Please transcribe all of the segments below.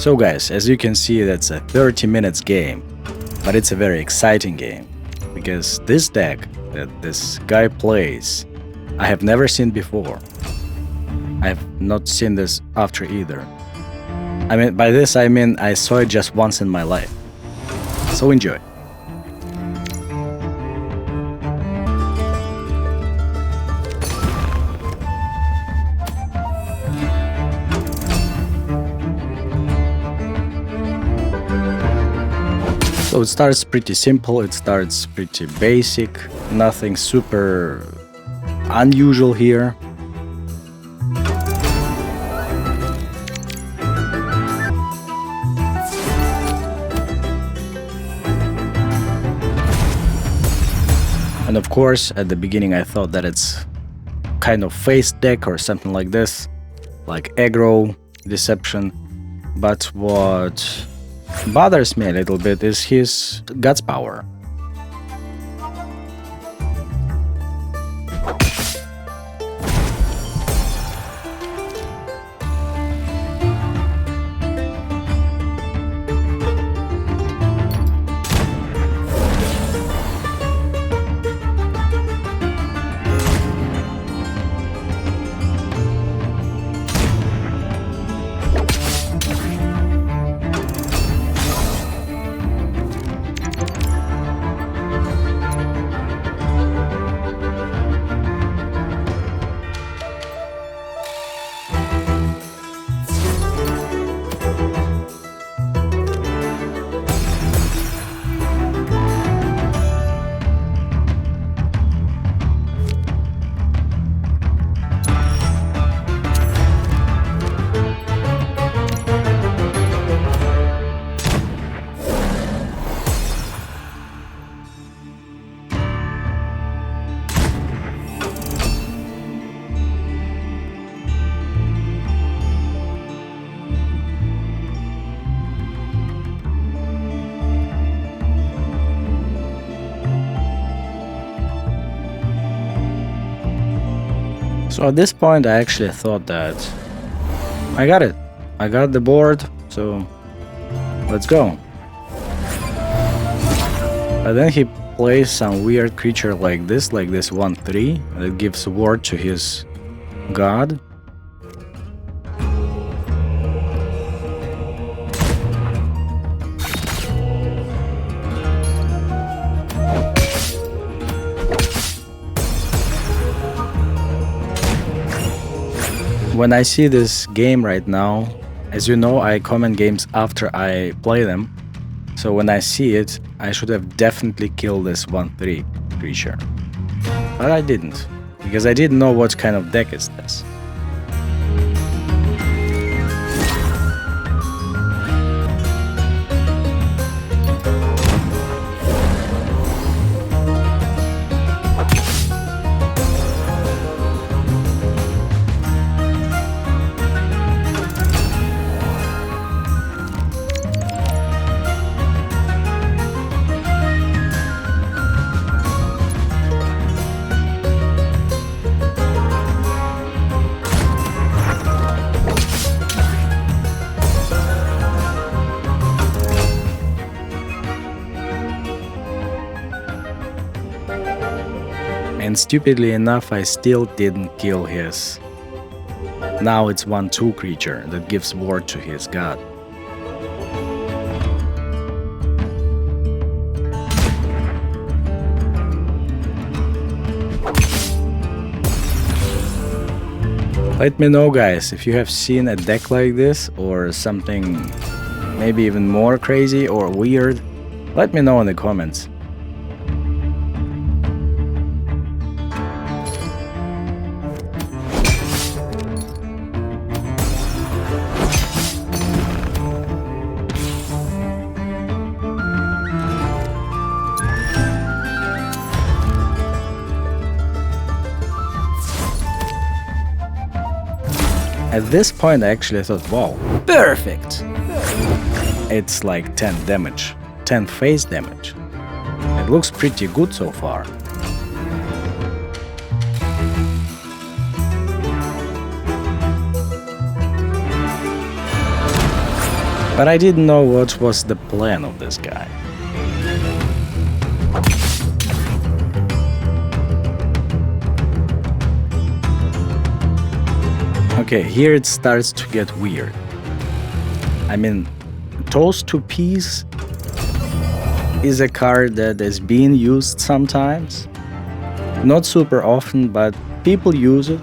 So guys, as you can see, that's a 30 minutes game, but it's a very exciting game, because this deck that this guy plays, I have never seen before. I have not seen this after either. I mean, by this I mean I saw it just once in my life. So enjoy. So it starts pretty simple, it starts pretty basic, nothing super unusual here. And of course, at the beginning I thought that it's kind of face deck or something like this, like aggro, deception, but what bothers me a little bit is his Gods power. So at this point I actually thought that I got it. I got the board, so let's go. But then he plays some weird creature like this 1/3 that gives ward to his god. When I see this game right now, as you know, I comment games after I play them. So when I see it, I should have definitely killed this 1/3 creature. But I didn't, because I didn't know what kind of deck is this. And stupidly enough, I still didn't kill his. Now it's 1/2 creature that gives ward to his god. Let me know, guys, if you have seen a deck like this or something maybe even more crazy or weird. Let me know in the comments. At this point I actually thought, wow, perfect! It's like 10 damage, 10 phase damage. It looks pretty good so far. But I didn't know what was the plan of this guy. Okay, here it starts to get weird. I mean, Toast to Peace is a card that is being used sometimes. Not super often, but people use it.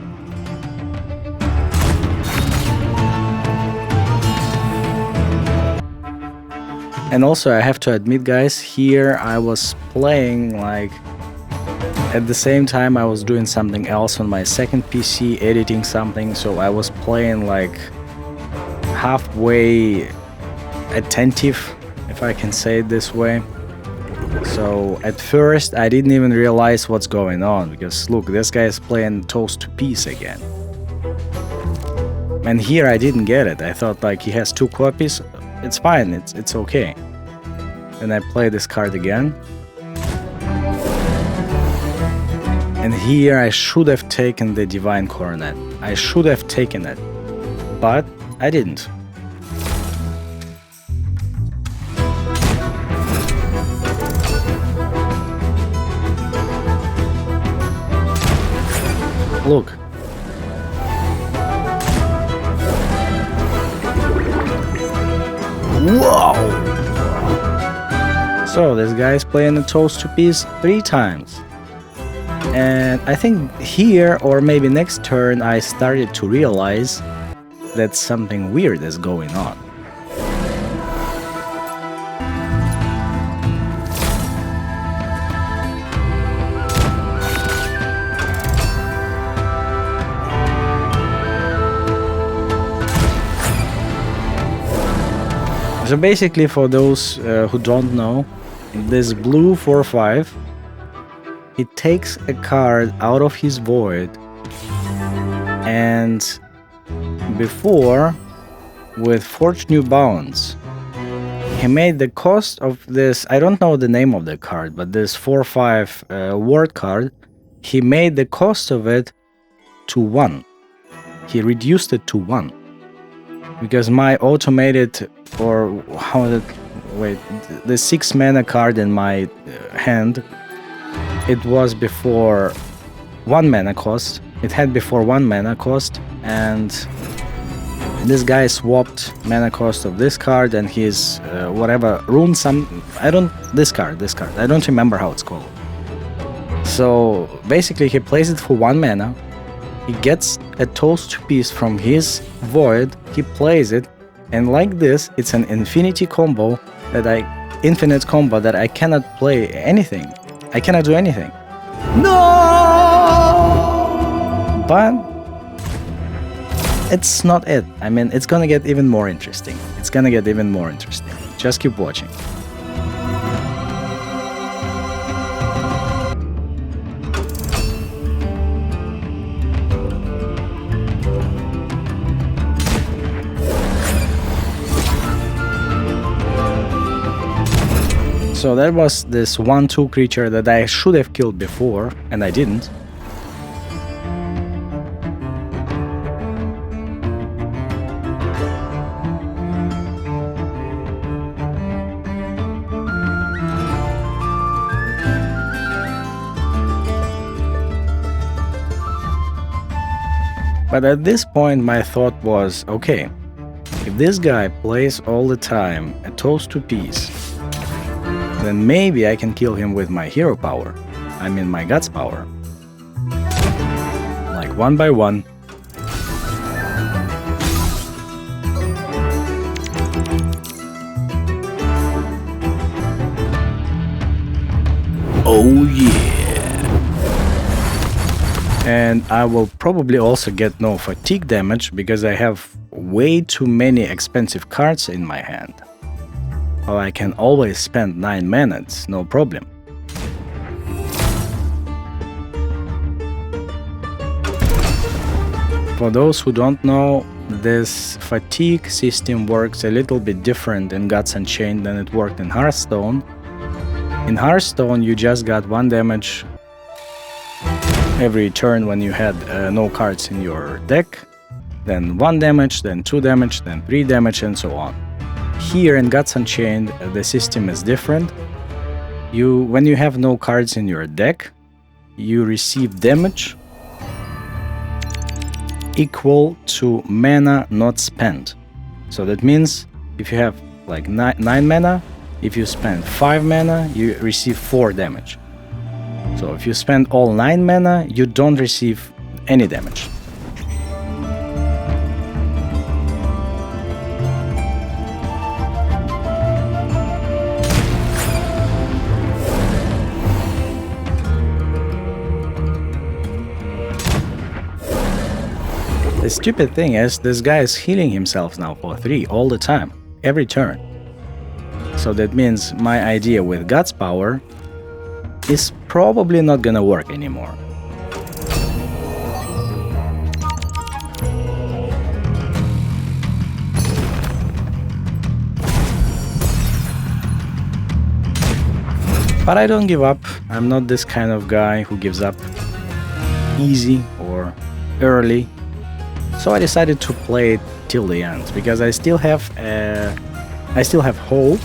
And also, I have to admit, guys, here I was playing like at the same time I was doing something else on my second PC, editing something, so I was playing like halfway attentive, if I can say it this way. So at first I didn't even realize what's going on, because look, this guy is playing Toast to Peace again. And here I didn't get it. I thought like he has 2 copies, it's fine, it's okay. And I play this card again. And here I should have taken the Divine Coronet. I should have taken it, but I didn't. Look. Whoa! So this guy is playing the Toast to Peace 3 times. And I think here, or maybe next turn, I started to realize that something weird is going on. So basically, for those who don't know, this blue 4/5, he takes a card out of his void, and before, with Forge New Bounds, he made the cost of this, I don't know the name of the card, but this 4/5 ward card, he made the cost of it to 1. He reduced it to 1. Because my automated, or how did, wait, the 6 mana card in my hand, it was before 1 mana cost. It had before 1 mana cost, and this guy swapped mana cost of this card and his whatever rune, this card, I don't remember how it's called. So basically he plays it for 1 mana, he gets a Toast to Peace from his void, he plays it, and like this, it's an infinite combo that I cannot play anything. I cannot do anything. No! But it's not it. I mean, it's gonna get even more interesting. Just keep watching. So that was this 1/2 creature that I should have killed before, and I didn't. But at this point my thought was, okay, if this guy plays all the time a Toast to Peace, then maybe I can kill him with my hero power. I mean my Gods power. Like 1 by 1. Oh yeah! And I will probably also get no fatigue damage because I have way too many expensive cards in my hand. Oh, I can always spend 9 mana, no problem. For those who don't know, this fatigue system works a little bit different in Gods Unchained than it worked in Hearthstone. In Hearthstone, you just got 1 damage every turn when you had no cards in your deck, then 1 damage, then 2 damage, then 3 damage, and so on. here in Gods Unchained, the system is different. When you have no cards in your deck, you receive damage equal to mana not spent. So that means if you have like 9 mana, if you spend 5 mana, you receive 4 damage. So if you spend all 9 mana, you don't receive any damage. The stupid thing is, this guy is healing himself now for 3 all the time, every turn. So that means my idea with God's power is probably not gonna work anymore. But I don't give up. I'm not this kind of guy who gives up easy or early. So I decided to play it till the end because I still have hope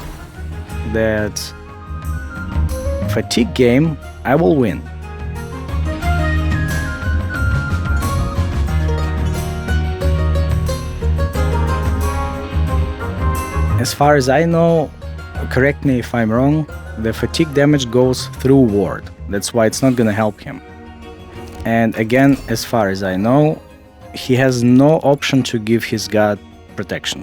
that fatigue game I will win. As far as I know, correct me if I'm wrong, the fatigue damage goes through ward. That's why it's not gonna help him. And again, as far as I know, he has no option to give his god protection.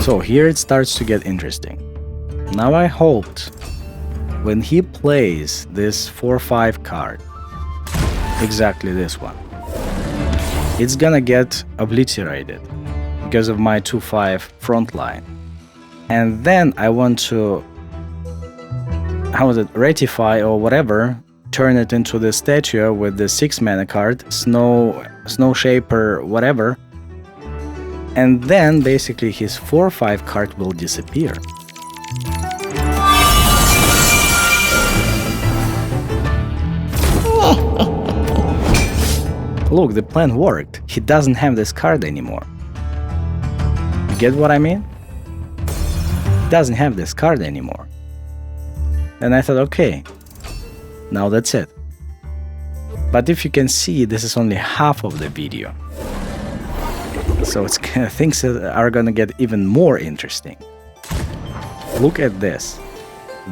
So here it starts to get interesting. Now I hoped when he plays this 4/5 card, exactly this one, it's gonna get obliterated because of my 2/5 front line. And then I want to, ratify or whatever, turn it into the statue with the 6 mana card, snow shaper, whatever. And then basically his 4/5 card will disappear. Look, the plan worked. He doesn't have this card anymore. You get what I mean? He doesn't have this card anymore. And I thought, okay, now that's it. But if you can see, this is only half of the video. So things are gonna get even more interesting. Look at this.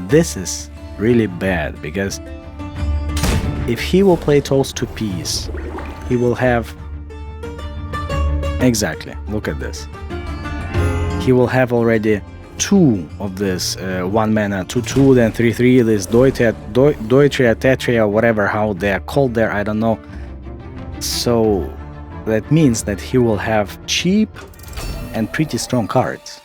This is really bad because if he will play Toast to Peace, he will have... Exactly, look at this. He will have already 2 of this 1 mana, 2/2, then 3/3, this Deutria, Tetria, whatever, how they are called there, I don't know. So that means that he will have cheap and pretty strong cards.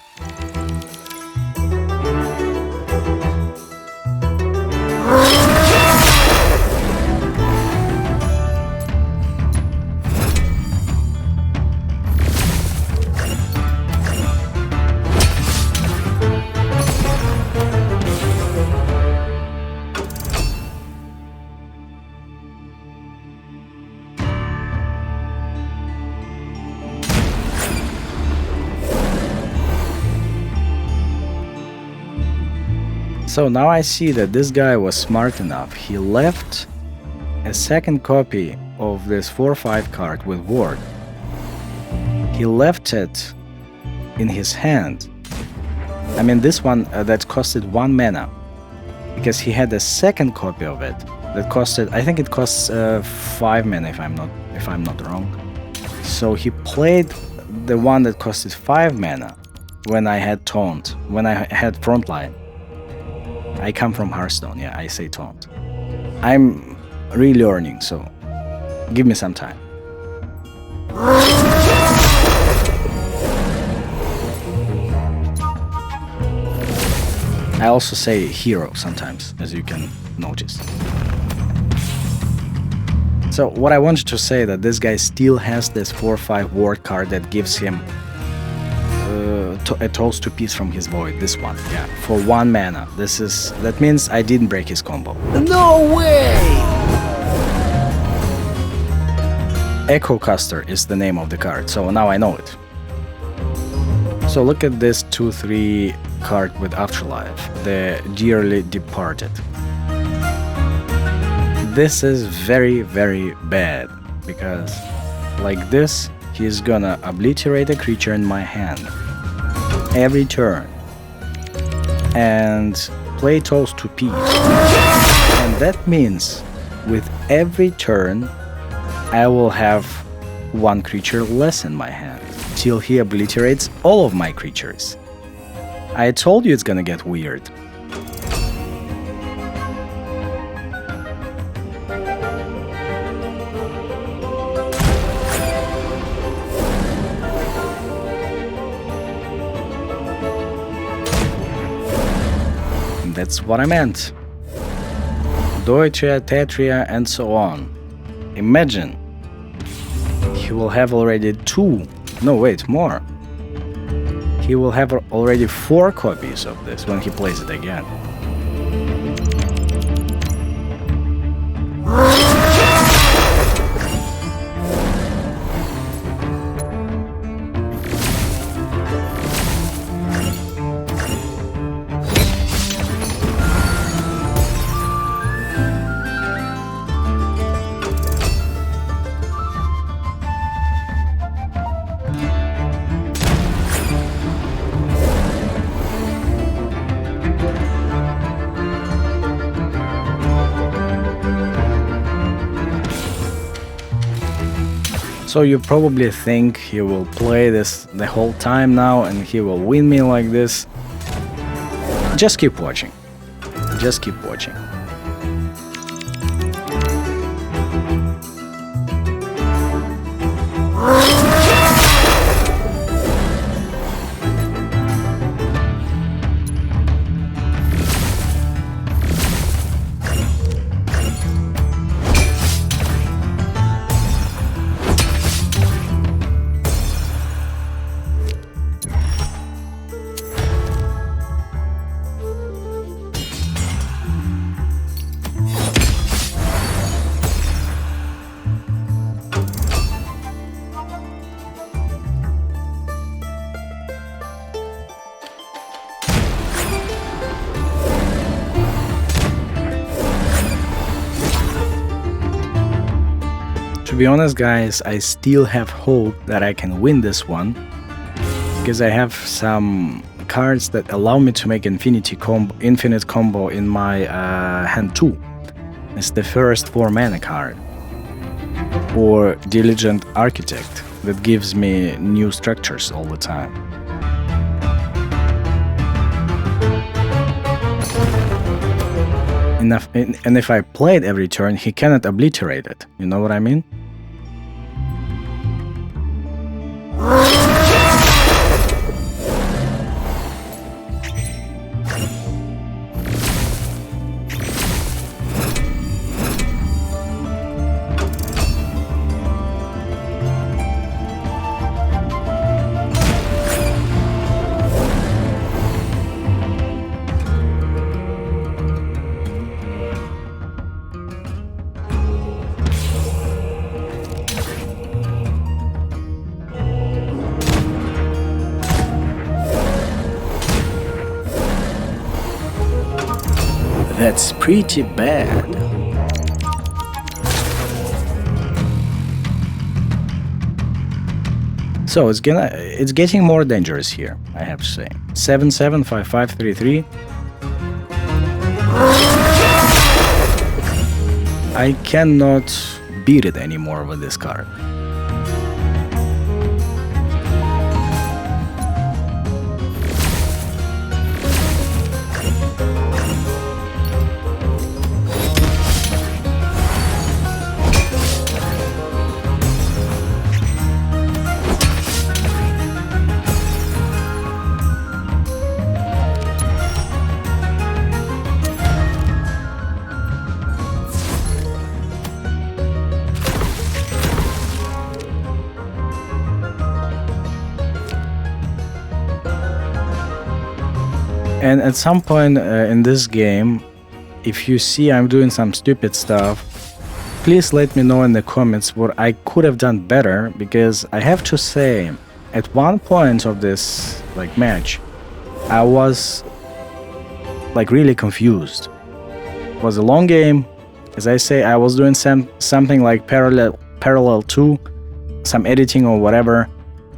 So now I see that this guy was smart enough. He left a second copy of this 4/5 card with ward. He left it in his hand. I mean this one that costed 1 mana. Because he had a second copy of it that costed, I think it costs 5 mana if I'm not wrong. So he played the one that costed 5 mana when I had Taunt, when I had Frontline. I come from Hearthstone, yeah, I say Taunt. I'm relearning, so give me some time. I also say hero sometimes, as you can notice. So what I wanted to say that this guy still has this 4/5 ward card that gives him a Toast to Peace from his void, this one, yeah, for 1 mana. That means I didn't break his combo. No way! Echo Caster is the name of the card, so now I know it. So look at this 2/3 card with Afterlife, the Dearly Departed. This is very, very bad, because like this, he's gonna obliterate a creature in my hand every turn and play Toast to Peace. And that means with every turn, I will have one creature less in my hand till he obliterates all of my creatures. I told you it's gonna get weird. That's what I meant. Deutria, Tetria, and so on. Imagine. He will have already more. He will have already 4 copies of this when he plays it again. So you probably think he will play this the whole time now and he will win me like this. Just keep watching. Just keep watching. To be honest, guys, I still have hope that I can win this one, because I have some cards that allow me to make infinite combo in my hand too. It's the first 4 mana card, or Diligent Architect, that gives me new structures all the time. And if I play it every turn, he cannot obliterate it. You know what I mean? That's pretty bad. So it's getting more dangerous here, I have to say. 7/7, 5/5, 3/3. I cannot beat it anymore with this card. And at some point in this game, if you see I'm doing some stupid stuff, please let me know in the comments what I could have done better, because I have to say, at one point of this match, I was really confused. It was a long game. As I say, I was doing something like parallel 2, some editing or whatever,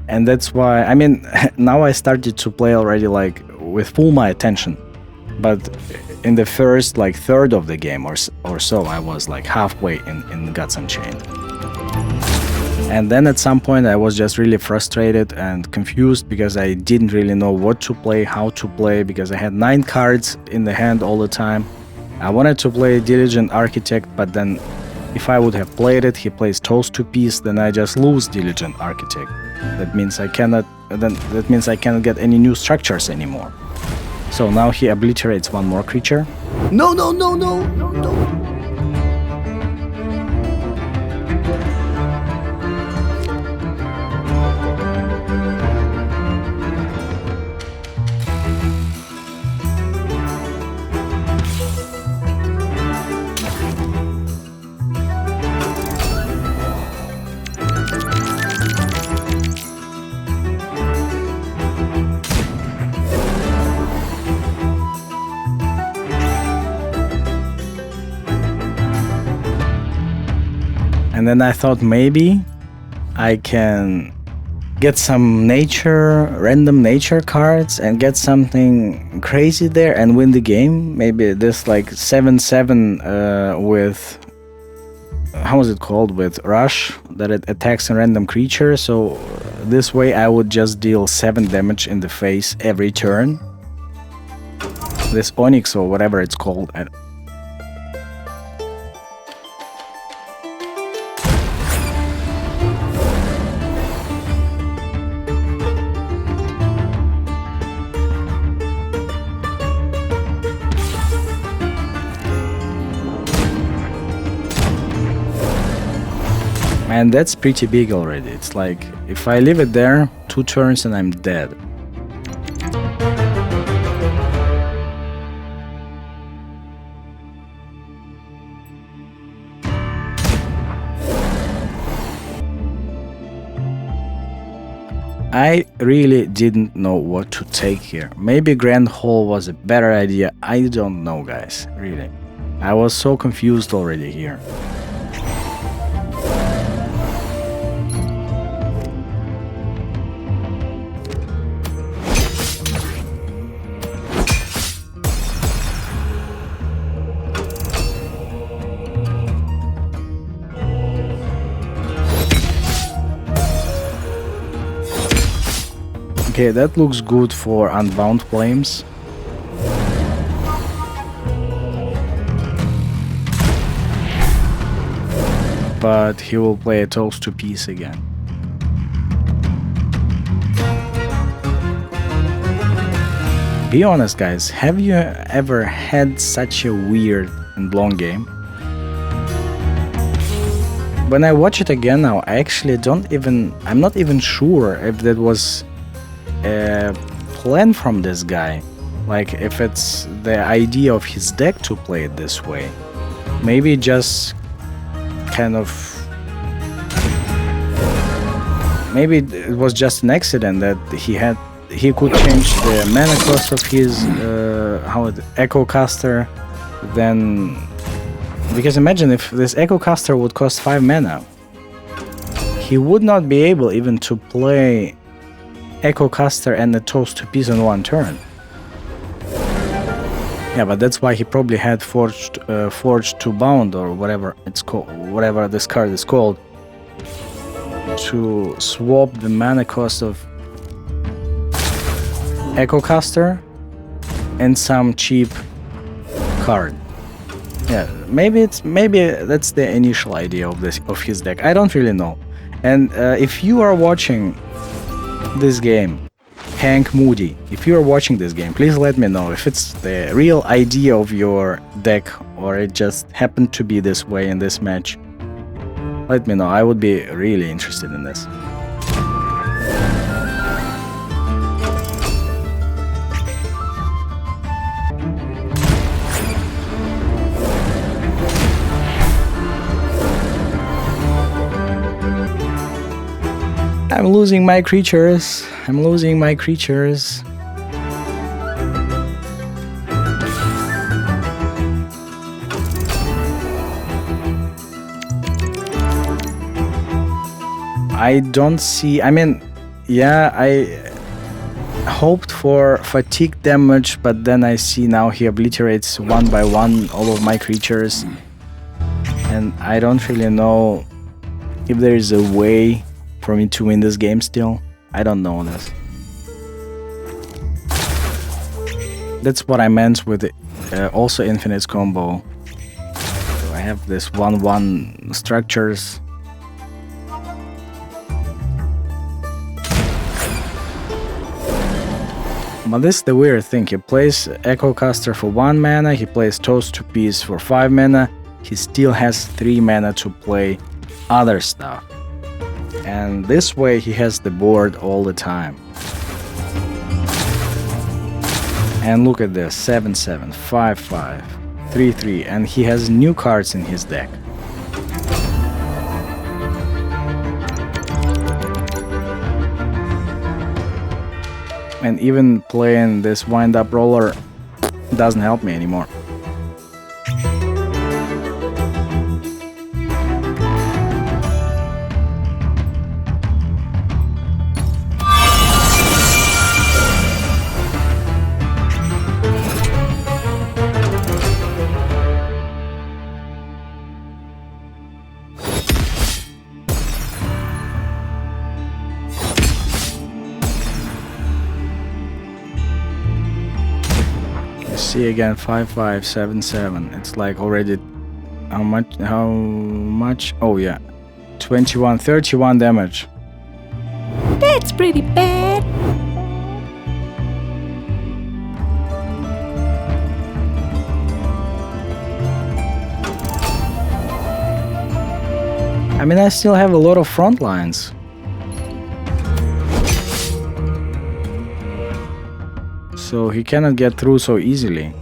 and that's why, I mean, now I started to play already with full my attention, but in the first third of the game or so, I was halfway in Gods Unchained. And then at some point I was just really frustrated and confused, because I didn't really know what to play, how to play, because I had 9 cards in the hand all the time. I wanted to play Diligent Architect, but then if I would have played it, he plays Toast to Peace, then I just lose Diligent Architect. That means I cannot get any new structures anymore. So now he obliterates one more creature. No, no, no, no, no, no. And then I thought maybe I can get some random nature cards and get something crazy there and win the game. Maybe this 7/7 with, how is it called, with Rush, that it attacks a random creature. So this way I would just deal 7 damage in the face every turn. This Onyx or whatever it's called. And that's pretty big already. It's like, if I leave it there 2 turns and I'm dead. I really didn't know what to take here. Maybe Grand Hall was a better idea. I don't know, guys, really. I was so confused already here. Okay, that looks good for Unbound Flames. But he will play a Toast to Peace again. Be honest, guys, have you ever had such a weird and long game? When I watch it again now, I actually I'm not even sure if that was a plan from this guy, like if it's the idea of his deck to play it this way. Maybe just maybe it was just an accident that he could change the mana cost of his Echo Caster. Then, because imagine if this Echo Caster would cost 5 mana, he would not be able even to play Echo Caster and the Toast to Peace in 1 turn. Yeah, but that's why he probably had Forged to Bound, or whatever it's called, whatever this card is called, to swap the mana cost of Echo Caster and some cheap card. Yeah, maybe that's the initial idea of his deck. I don't really know. And if you are watching this game, Hank Moody, if you are watching this game, please let me know if it's the real idea of your deck or it just happened to be this way in this match. Let me know, I would be really interested in this. I'm losing my creatures. I'm losing my creatures. I don't see... I mean, yeah, I hoped for fatigue damage, but then I see now he obliterates one by one all of my creatures. And I don't really know if there is a way for me to win this game still. I don't know this. That's what I meant with also infinite combo. So I have this 1/1 structures. But this is the weird thing. He plays Echo Caster for 1 mana, he plays Toast to Peace for 5 mana, he still has 3 mana to play other stuff. And this way he has the board all the time. And look at this, 7/7, 5/5, 3/3, and he has new cards in his deck. And even playing this wind-up roller doesn't help me anymore. See again, 5/5, 7/7. It's like already how much? Oh yeah, 21, 31 damage. That's pretty bad. I mean, I still have a lot of front lines. So he cannot get through so easily.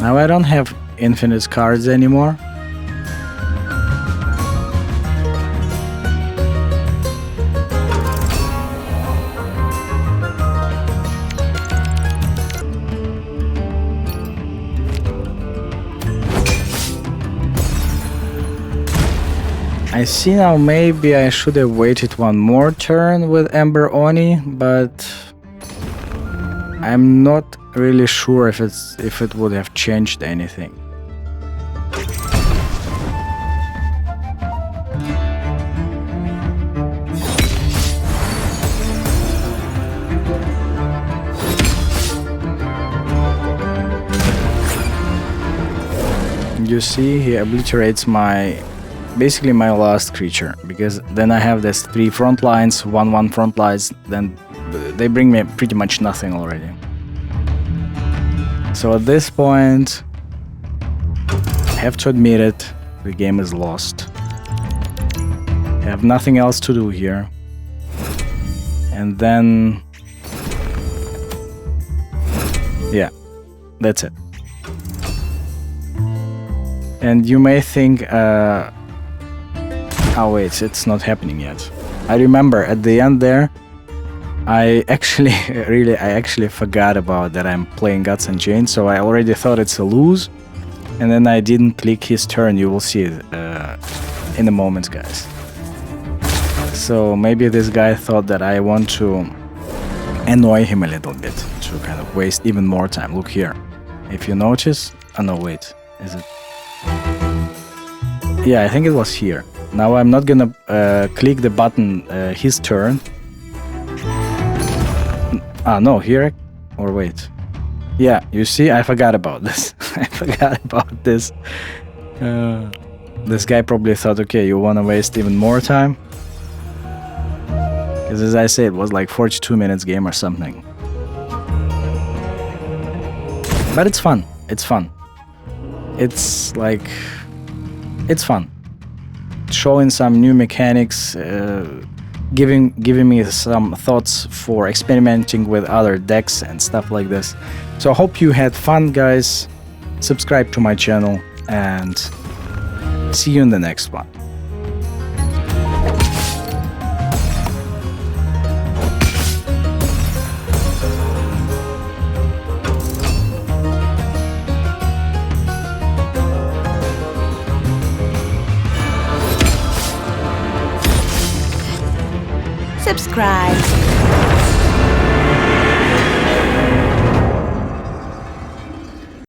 Now I don't have infinite cards anymore. I see now maybe I should have waited one more turn with Ember Oni, but I'm not really sure if it would have changed anything. You see, he obliterates basically my last creature, because then I have this 3 front lines, 1/1 front lines, then they bring me pretty much nothing already. So at this point, I have to admit it, the game is lost. I have nothing else to do here. And then... yeah, that's it. And you may think, oh wait, it's not happening yet. I remember at the end there, I actually forgot about that I'm playing Gods Unchained, so I already thought it's a lose, and then I didn't click his turn. You will see it in a moment, guys. So maybe this guy thought that I want to annoy him a little bit, to kind of waste even more time. Look here. If you notice, Oh no, wait. Is it? Yeah, I think it was here. Now I'm not gonna click the button his turn. No, here. Or wait. Yeah, you see, I forgot about this. I forgot about this. This guy probably thought, okay, you wanna waste even more time? Because as I say, it was like 42 minutes game or something. But it's fun. It's fun. It's like... It's fun. Showing some new mechanics, giving me some thoughts for experimenting with other decks and stuff like this. So I hope you had fun, guys. Subscribe to my channel and see you in the next one. Subscribe.